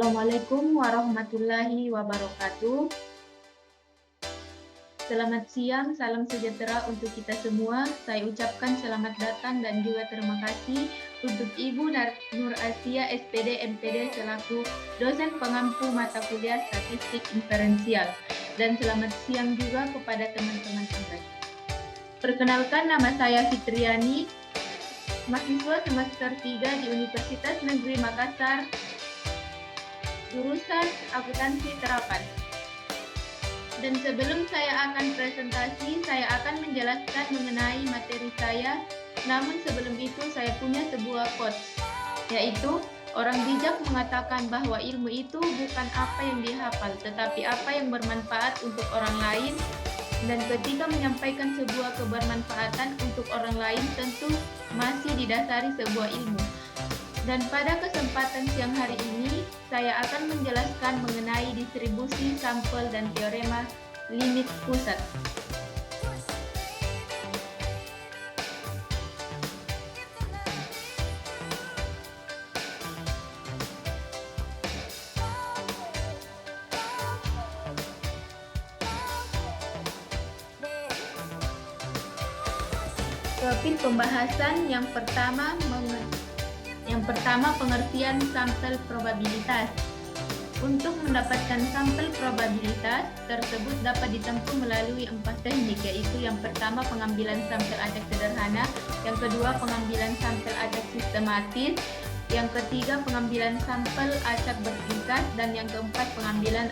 Assalamualaikum warahmatullahi wabarakatuh. Selamat siang, salam sejahtera untuk kita semua. Saya ucapkan selamat datang dan juga terima kasih untuk Ibu Nur Asia SPD MPD selaku dosen pengampu mata kuliah statistik inferensial. Dan selamat siang juga kepada teman-teman semua. Perkenalkan, nama saya Fitriani, mahasiswa semester 3 di Universitas Negeri Makassar, jurusan akuntansi terapan. Dan sebelum saya akan presentasi, saya akan menjelaskan mengenai materi saya. Namun sebelum itu saya punya sebuah quotes, yaitu orang bijak mengatakan bahwa ilmu itu bukan apa yang dihafal, tetapi apa yang bermanfaat untuk orang lain. Dan ketika menyampaikan sebuah kebermanfaatan untuk orang lain, tentu masih didasari sebuah ilmu. Dan pada kesempatan siang hari ini, saya akan menjelaskan mengenai distribusi sampel dan teorema limit pusat. Topik pembahasan yang pertama pengertian sampel probabilitas. Untuk mendapatkan sampel probabilitas tersebut dapat ditempuh melalui 4 teknik, yaitu yang pertama pengambilan sampel acak sederhana, yang kedua pengambilan sampel acak sistematis, yang ketiga pengambilan sampel acak bertingkat, dan yang keempat pengambilan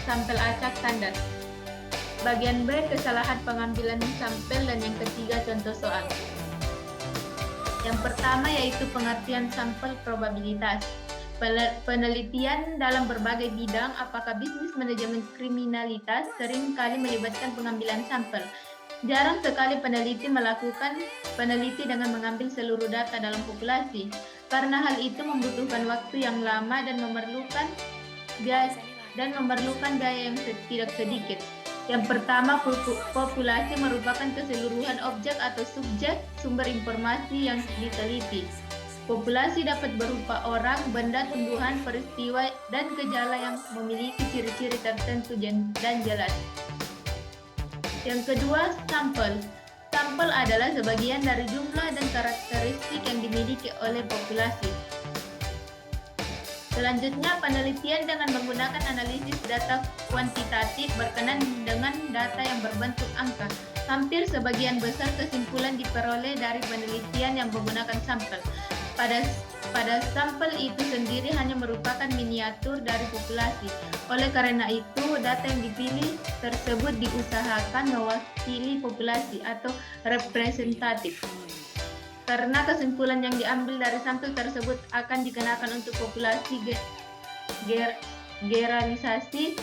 sampel acak standar. Bagian B, kesalahan pengambilan sampel, dan yang ketiga contoh soal. Yang pertama yaitu pengertian sampel probabilitas. Penelitian dalam berbagai bidang, apakah bisnis, manajemen, kriminalitas, sering kali melibatkan pengambilan sampel. Jarang sekali peneliti melakukan peneliti dengan mengambil seluruh data dalam populasi, karena hal itu membutuhkan waktu yang lama dan memerlukan biaya yang tidak sedikit. Yang pertama, populasi merupakan keseluruhan objek atau subjek sumber informasi yang diteliti. Populasi dapat berupa orang, benda, tumbuhan, peristiwa, dan gejala yang memiliki ciri-ciri tertentu dan jelas. Yang kedua, sampel. Sampel adalah sebagian dari jumlah dan karakteristik yang dimiliki oleh populasi. Selanjutnya, penelitian dengan menggunakan analisis data kuantitatif berkenan dengan data yang berbentuk angka. Hampir sebagian besar kesimpulan diperoleh dari penelitian yang menggunakan sampel. Pada sampel itu sendiri hanya merupakan miniatur dari populasi. Oleh karena itu, data yang dipilih tersebut diusahakan mewakili populasi atau representatif. Karena kesimpulan yang diambil dari sampel tersebut akan dikenakan untuk populasi generalisasi.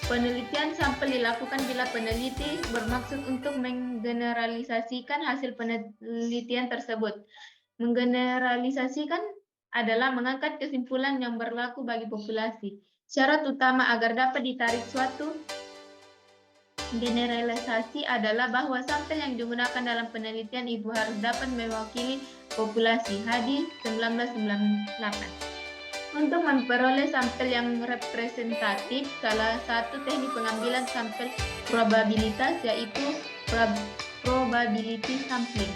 Penelitian sampel dilakukan bila peneliti bermaksud untuk menggeneralisasikan hasil penelitian tersebut. Menggeneralisasikan adalah mengangkat kesimpulan yang berlaku bagi populasi. Syarat utama agar dapat ditarik suatu generalisasi adalah bahwa sampel yang digunakan dalam penelitian itu harus dapat mewakili populasi. Hadi 1998. Untuk memperoleh sampel yang representatif, salah satu teknik pengambilan sampel probabilitas yaitu probability sampling.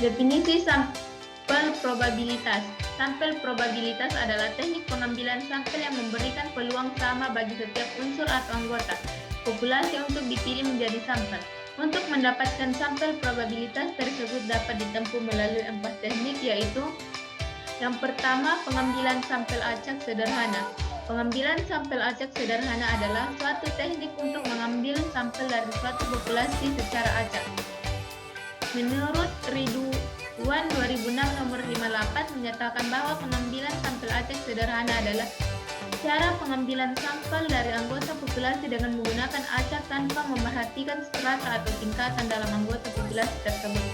Definisi sampel probabilitas. Sampel probabilitas adalah teknik pengambilan sampel yang memberikan peluang sama bagi setiap unsur atau anggota populasi untuk dipilih menjadi sampel. Untuk mendapatkan sampel probabilitas tersebut dapat ditempuh melalui 4 teknik, yaitu yang pertama, pengambilan sampel acak sederhana. Pengambilan sampel acak sederhana adalah suatu teknik untuk mengambil sampel dari suatu populasi secara acak. Menurut Ridwan 2006 nomor 58 menyatakan bahwa pengambilan sampel acak sederhana adalah cara pengambilan sampel dari anggota populasi dengan menggunakan acak tanpa memerhatikan strata atau tingkatan dalam anggota populasi tersebut.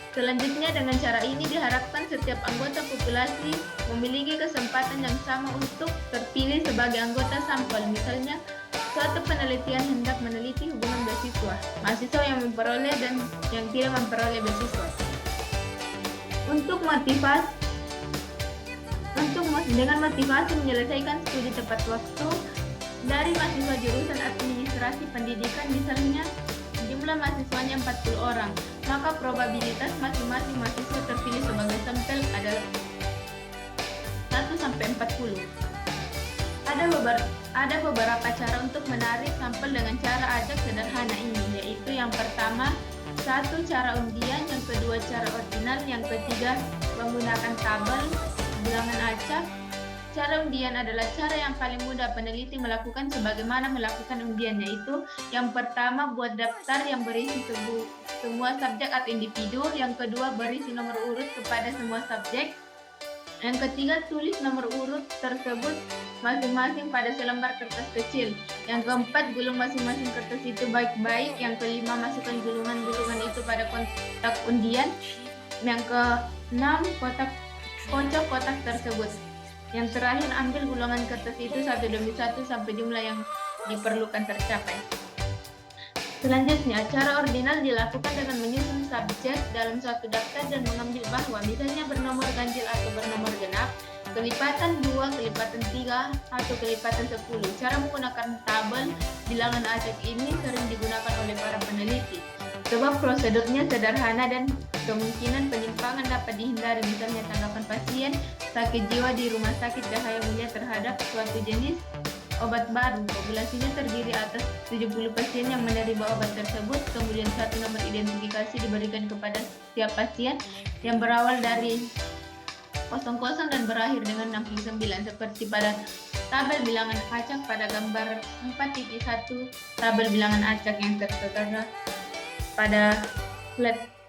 Selanjutnya, dengan cara ini diharapkan setiap anggota populasi memiliki kesempatan yang sama untuk terpilih sebagai anggota sampel. Misalnya, suatu penelitian hendak meneliti hubungan beasiswa, mahasiswa yang memperoleh dan yang tidak memperoleh beasiswa. Untuk motivasi Dengan motivasi menyelesaikan studi tepat waktu, dari mahasiswa jurusan administrasi pendidikan misalnya jumlah mahasiswanya 40 orang, maka probabilitas masing-masing mahasiswa terpilih sebagai sampel adalah 1-40. Ada beberapa cara untuk menarik sampel dengan cara acak sederhana ini, yaitu yang pertama, satu cara undian, yang kedua cara ordinal, yang ketiga menggunakan tabel bilangan acak. Cara undian adalah cara yang paling mudah peneliti melakukan sebagaimana melakukan undian, yaitu yang pertama buat daftar yang berisi semua subjek atau individu, yang kedua berisi nomor urut kepada semua subjek, yang ketiga tulis nomor urut tersebut masing-masing pada selembar kertas kecil, yang keempat gulung masing-masing kertas itu baik-baik, yang kelima masukkan gulungan-gulungan itu pada kotak undian, yang keenam kocok kotak tersebut. Yang terakhir, ambil gulungan kertas itu satu demi satu sampai jumlah yang diperlukan tercapai. Selanjutnya, cara ordinal dilakukan dengan menyusun subjek dalam suatu daftar dan mengambil bahwa misalnya bernomor ganjil atau bernomor genap, kelipatan 2, kelipatan 3, atau kelipatan 10. Cara menggunakan tabel bilangan acak ini sering digunakan oleh para peneliti, sebab prosedurnya sederhana dan kemungkinan penyimpangan dapat dihindari, misalnya tanggapan pasien sakit jiwa di rumah sakit Cahaya Mulia terhadap suatu jenis obat baru. Populasinya terdiri atas 70 pasien yang menerima obat tersebut, kemudian satu nomor identifikasi diberikan kepada setiap pasien yang berawal dari 00 dan berakhir dengan 69, seperti pada tabel bilangan acak pada gambar 4.1 tabel bilangan acak yang tertera pada slide.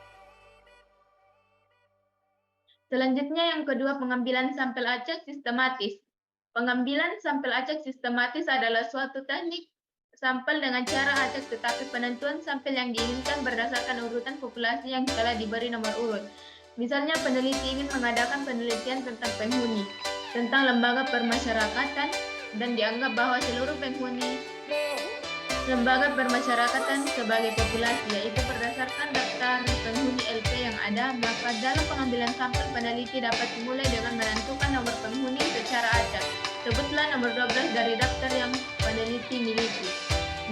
Selanjutnya yang kedua, pengambilan sampel acak sistematis. Pengambilan sampel acak sistematis adalah suatu teknik sampel dengan cara acak, tetapi penentuan sampel yang diinginkan berdasarkan urutan populasi yang telah diberi nomor urut. Misalnya peneliti ingin mengadakan penelitian tentang penghuni, tentang lembaga permasyarakatan, dan dianggap bahwa seluruh penghuni lembaga permasyarakatan sebagai populasi, yaitu berdasarkan daftar penghuni LP yang ada, maka dalam pengambilan sampel peneliti dapat dimulai dengan menentukan nomor penghuni secara acak. Sebutlah nomor 12 dari daftar yang peneliti miliki.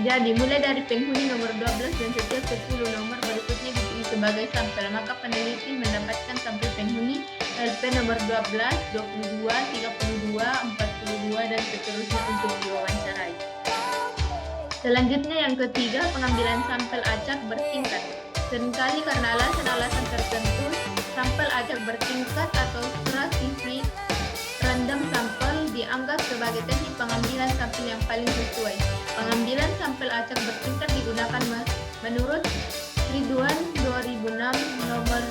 Jadi mulai dari penghuni nomor 12 dan setiap 10 nomor berikutnya dipilih sebagai sampel, maka peneliti mendapatkan sampel penghuni LP nomor 12, 22, 32, 42, dan seterusnya untuk diwawancarai. Selanjutnya yang ketiga, pengambilan sampel acak bertingkat. Seringkali karena alasan-alasan tertentu, sampel acak bertingkat atau stratified random sample dianggap sebagai teknik pengambilan sampel yang paling sesuai. Pengambilan sampel acak bertingkat digunakan menurut Ridwan 2006 nomor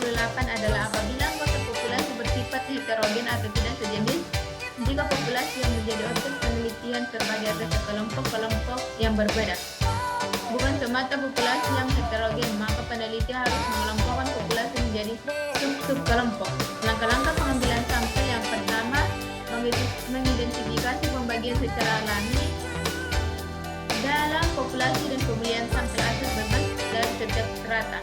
58 adalah apabila anggota populasi bersifat heterogen atau tidak sejenis. Jika populasi yang menjadi objek penelitian terbagi atas kelompok-kelompok yang berbeda, bukan semata populasi yang heterogen, maka peneliti harus mengelompokkan populasi menjadi sub-kelompok. Langkah-langkah pengambilan sampel yang pertama, mengidentifikasi pembagian secara alami dalam populasi dan pemilihan sampel acak bebas dari setiap strata.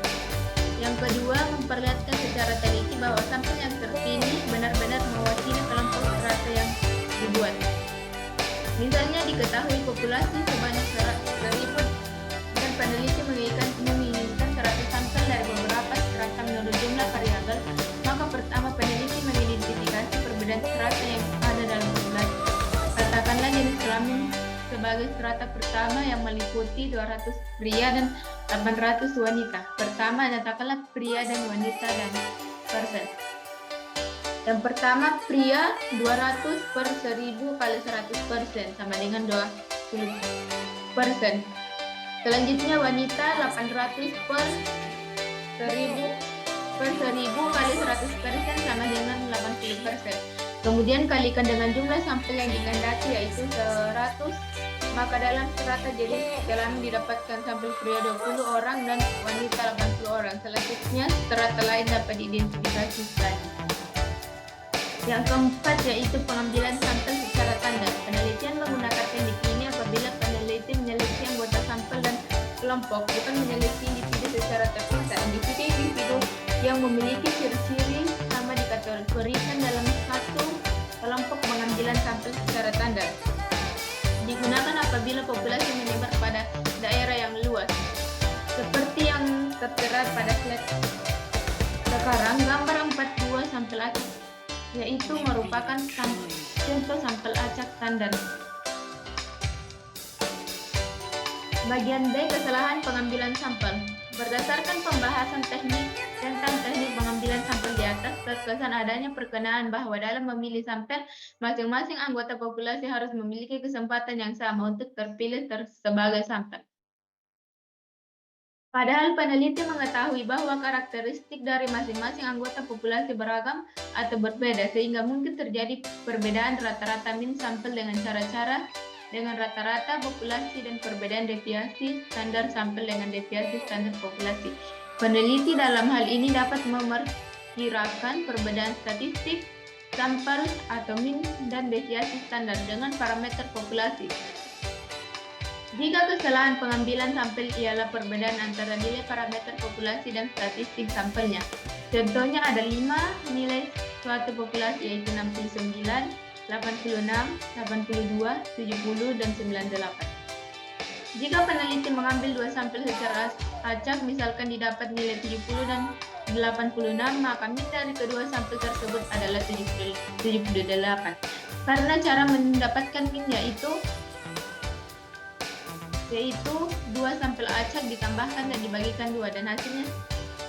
Yang kedua, memperlihatkan secara teliti bahwa sampel yang terpilih benar-benar mewakili kelompok strata yang dibuat. Misalnya diketahui populasi sebanyak 100.000 dan peneliti menginginkan 100 sampel dari beberapa strata menurut jumlah variabel, maka pertama peneliti mengidentifikasi perbedaan strata yang ada dalam populasi. Katakanlah jenis kelamin sebagai strata pertama yang meliputi 200 pria dan 800 wanita. Pertama, nyatakanlah pria dan wanita dan persen. Yang pertama, pria 200 per 1000 kali 100% sama dengan 20%. Selanjutnya wanita 800 per 1000 kali 100% sama dengan 80%. Kemudian kalikan dengan jumlah sampel yang dikehendaki, yaitu 100, maka dalam strata jenis kelamin didapatkan sampel pria 20 orang dan wanita 80 orang. Selanjutnya strata lain dapat diidentifikasi tadi. Yang keempat yaitu pengambilan sampel secara tanda. Penelitian menggunakan teknik ini apabila peneliti menyeleksi anggota sampel dan kelompok, bukan menyeleksi individu secara terpisah. Individu yang memiliki ciri-ciri sama dikategorikan dalam satu kelompok apabila populasi menyebar pada daerah yang luas. Seperti yang tertera pada slide sekarang, gambar 42 sampel acak yaitu merupakan contoh sampel acak standar. Bagian B, kesalahan pengambilan sampel. Berdasarkan pembahasan teknik tentang teknik pengambilan sampel di atas, terkesan adanya perkenaan bahwa dalam memilih sampel, masing-masing anggota populasi harus memiliki kesempatan yang sama untuk terpilih sebagai sampel. Padahal peneliti mengetahui bahwa karakteristik dari masing-masing anggota populasi beragam atau berbeda, sehingga mungkin terjadi perbedaan rata-rata min sampel dengan cara-cara dengan rata-rata populasi dan perbedaan deviasi standar sampel dengan deviasi standar populasi. Peneliti dalam hal ini dapat memperkirakan perbedaan statistik sampel atau min dan deviasi standar dengan parameter populasi. Jika kesalahan pengambilan sampel ialah perbedaan antara nilai parameter populasi dan statistik sampelnya. Contohnya ada 5 nilai suatu populasi yaitu 69, 86, 82, 70, dan 98. Jika peneliti mengambil 2 sampel secara acak, misalkan didapat nilai 70 dan 86, maka min dari kedua sampel tersebut adalah 78. Karena cara mendapatkan min yaitu 2 sampel acak ditambahkan dan dibagikan 2 dan hasilnya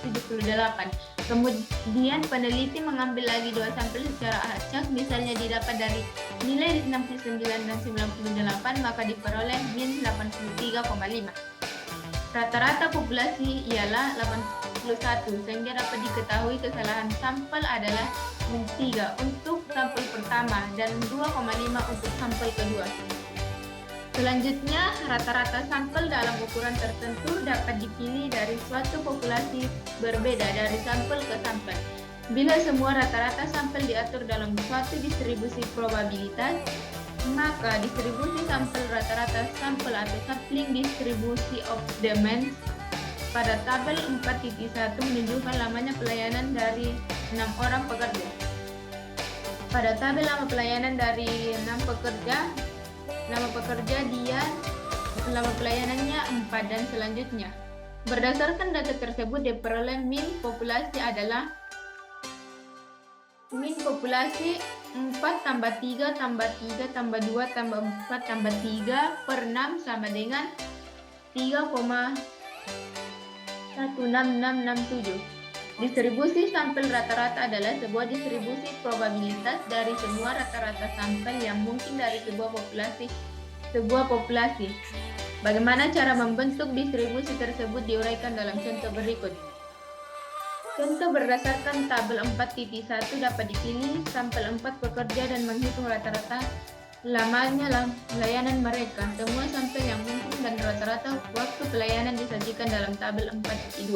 78. Kemudian peneliti mengambil lagi 2 sampel secara acak, misalnya didapat dari nilai 69 dan 98, maka diperoleh min 83,5. Rata-rata populasi ialah 81, sehingga dapat diketahui kesalahan sampel adalah min 3 untuk sampel pertama dan 2,5 untuk sampel kedua. Selanjutnya, rata-rata sampel dalam ukuran tertentu dapat dipilih dari suatu populasi berbeda dari sampel ke sampel. Bila semua rata-rata sampel diatur dalam suatu distribusi probabilitas, maka distribusi sampel rata-rata sampel atau sampling distribusi of demands pada tabel 4.1 menunjukkan lamanya pelayanan dari 6 orang pekerja. Pada tabel lama pelayanan dari 6 pekerja, nama pekerja Dian, lama pelayanannya 4, dan selanjutnya. Berdasarkan data tersebut diperoleh min populasi adalah min populasi 4 tambah 3 tambah 3 tambah 2 tambah 4 tambah 3 per 6 sama dengan 3,16667. Distribusi sampel rata-rata adalah sebuah distribusi probabilitas dari semua rata-rata sampel yang mungkin dari sebuah populasi. Bagaimana cara membentuk distribusi tersebut diuraikan dalam contoh berikut. Contoh berdasarkan tabel 4.1 dapat dipilih sampel 4 pekerja dan menghitung rata-rata lamanya pelayanan mereka. Semua sampel yang mungkin dan rata-rata waktu pelayanan disajikan dalam tabel 4.2.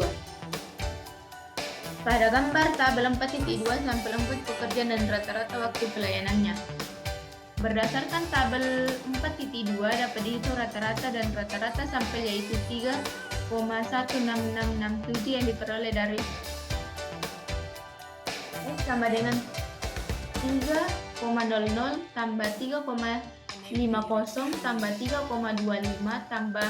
Pada gambar tabel 4.2, sampel 4 pekerja dan rata-rata waktu pelayanannya. Berdasarkan tabel 4.2 dapat dihitung rata-rata dan rata-rata sampel yaitu 3,16667 yang diperoleh dari X sama dengan 3,00 tambah 3,50 tambah 3,25 tambah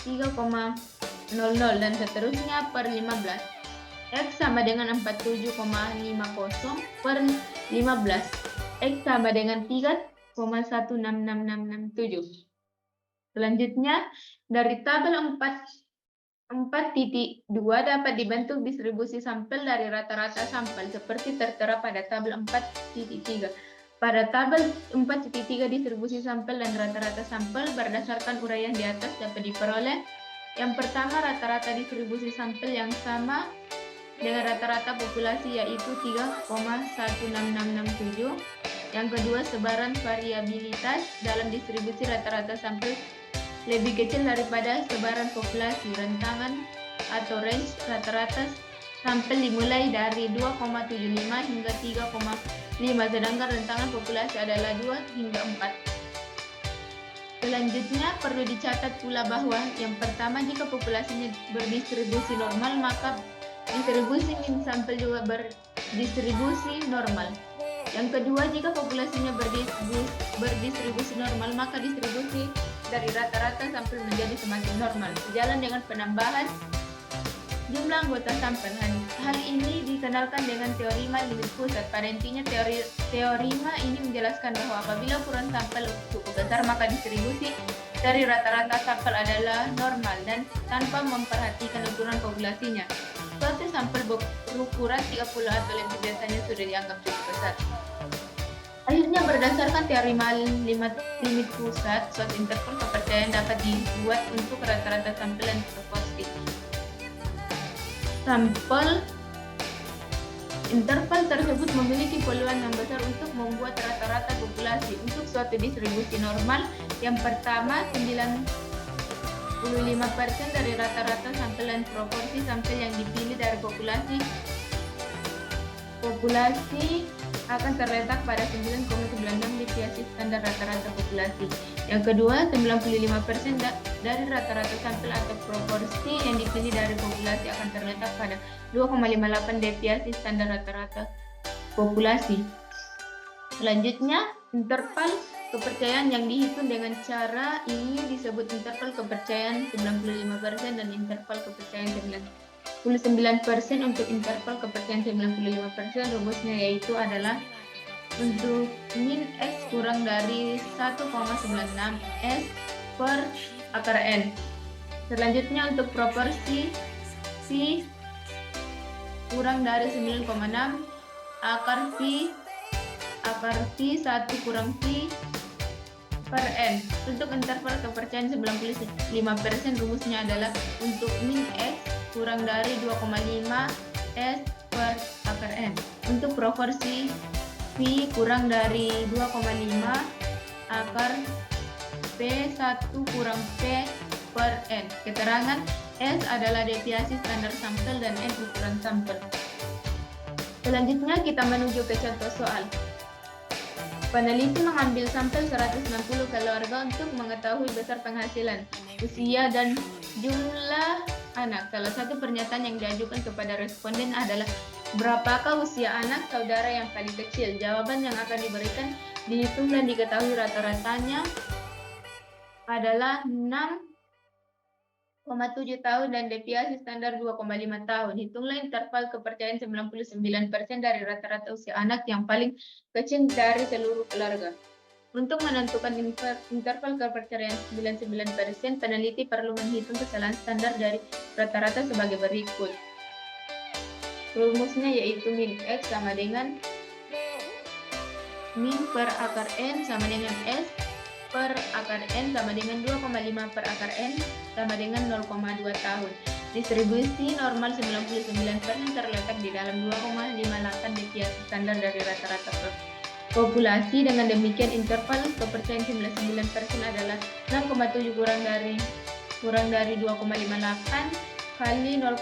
3,00 dan seterusnya per 15. X sama dengan 47,50 per 15. X sama dengan 3,16667. Selanjutnya, dari tabel 4.2 dapat dibentuk distribusi sampel dari rata-rata sampel seperti tertera pada tabel 4.3. Pada tabel 4.3 distribusi sampel dan rata-rata sampel berdasarkan uraian di atas dapat diperoleh. Yang pertama, rata-rata distribusi sampel yang sama dengan rata-rata populasi yaitu 3,16667. Yang kedua, sebaran variabilitas dalam distribusi rata-rata sampel lebih kecil daripada sebaran populasi. Rentangan atau range rata-rata sampel dimulai dari 2,75 hingga 3,5, sedangkan rentangan populasi adalah 2 hingga 4. Selanjutnya, perlu dicatat pula bahwa yang pertama, jika populasinya berdistribusi normal, maka distribusi min sampel juga berdistribusi normal. Yang kedua, jika populasinya berdistribusi normal, maka distribusi dari rata-rata sampel menjadi semakin normal, sejalan dengan penambahan jumlah anggota sampel. Hal ini dikenalkan dengan teorema limit pusat. Pada intinya, teorema ini menjelaskan bahwa apabila ukuran sampel cukup besar, maka distribusi dari rata-rata sampel adalah normal dan tanpa memperhatikan ukuran populasinya. Suatu sampel berukuran 30 atau lebih biasanya sudah dianggap cukup besar. Akhirnya, berdasarkan teorema limit pusat, suatu interval kepercayaan dapat dibuat untuk rata-rata sampel yang proporsi. Interval tersebut memiliki peluang yang besar untuk membuat rata-rata populasi untuk suatu distribusi normal. Yang pertama, 95% dari rata-rata sampel dan proporsi sampel yang dipilih dari populasi akan terletak pada 9,96 deviasi standar rata-rata populasi. Yang kedua, 95% dari rata-rata sampel atau proporsi yang dipilih dari populasi akan terletak pada 2,58 deviasi standar rata-rata populasi. Selanjutnya, interval kepercayaan yang dihitung dengan cara ini disebut interval kepercayaan 95% dan interval kepercayaan 99%. Untuk interval kepercayaan 95%, rumusnya yaitu adalah untuk min X kurang dari 1,96 S per akar N. Selanjutnya, untuk proporsi P kurang dari 9,6 akar P 1 kurang P per N. Untuk interval kepercayaan 95%, rumusnya adalah untuk min X kurang dari 2,5 S per akar N. Untuk proporsi P kurang dari 2,5 akar P1 kurang P per N. Keterangan S adalah deviasi standar sampel dan N ukuran sampel. Selanjutnya kita menuju ke contoh soal. Peneliti mengambil sampel 160 keluarga untuk mengetahui besar penghasilan, usia, dan jumlah anak. Salah satu pernyataan yang diajukan kepada responden adalah, berapakah usia anak saudara yang paling kecil? Jawaban yang akan diberikan dihitung dan diketahui rata-ratanya adalah 6,7 tahun dan deviasi standar 2,5 tahun. Hitunglah interval kepercayaan 99% dari rata-rata usia anak yang paling kecil dari seluruh keluarga. Untuk menentukan interval kepercayaan 99%, peneliti perlu menghitung kesalahan standar dari rata-rata sebagai berikut. Rumusnya yaitu min X sama dengan min per akar N sama dengan S per akar N sama dengan 2,5 per akar N sama dengan 0,2 tahun. Distribusi normal 99% terletak di dalam 2,58 deviasi standar dari rata-rata populasi. Dengan demikian, interval kepercayaan 99% adalah 6,7 kurang dari 2,58 kali 0,2.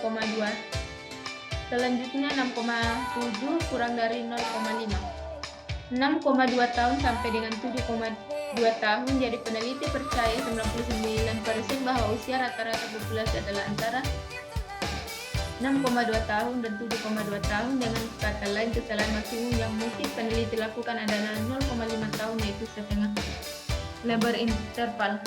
Selanjutnya 6,7 kurang dari 0,5. 6,2 tahun sampai dengan 7,2 tahun. Jadi peneliti percaya 99% bahwa usia rata-rata populasi adalah antara 6,2 tahun dan 7,2 tahun. Dengan kata lain, kesalahan maksimum yang mungkin peneliti lakukan adalah 0,5 tahun, yaitu setengah lebar interval.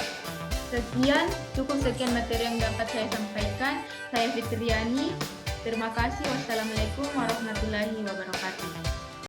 Cukup sekian materi yang dapat saya sampaikan. Saya Fitriani. Terima kasih. Wassalamualaikum warahmatullahi wabarakatuh.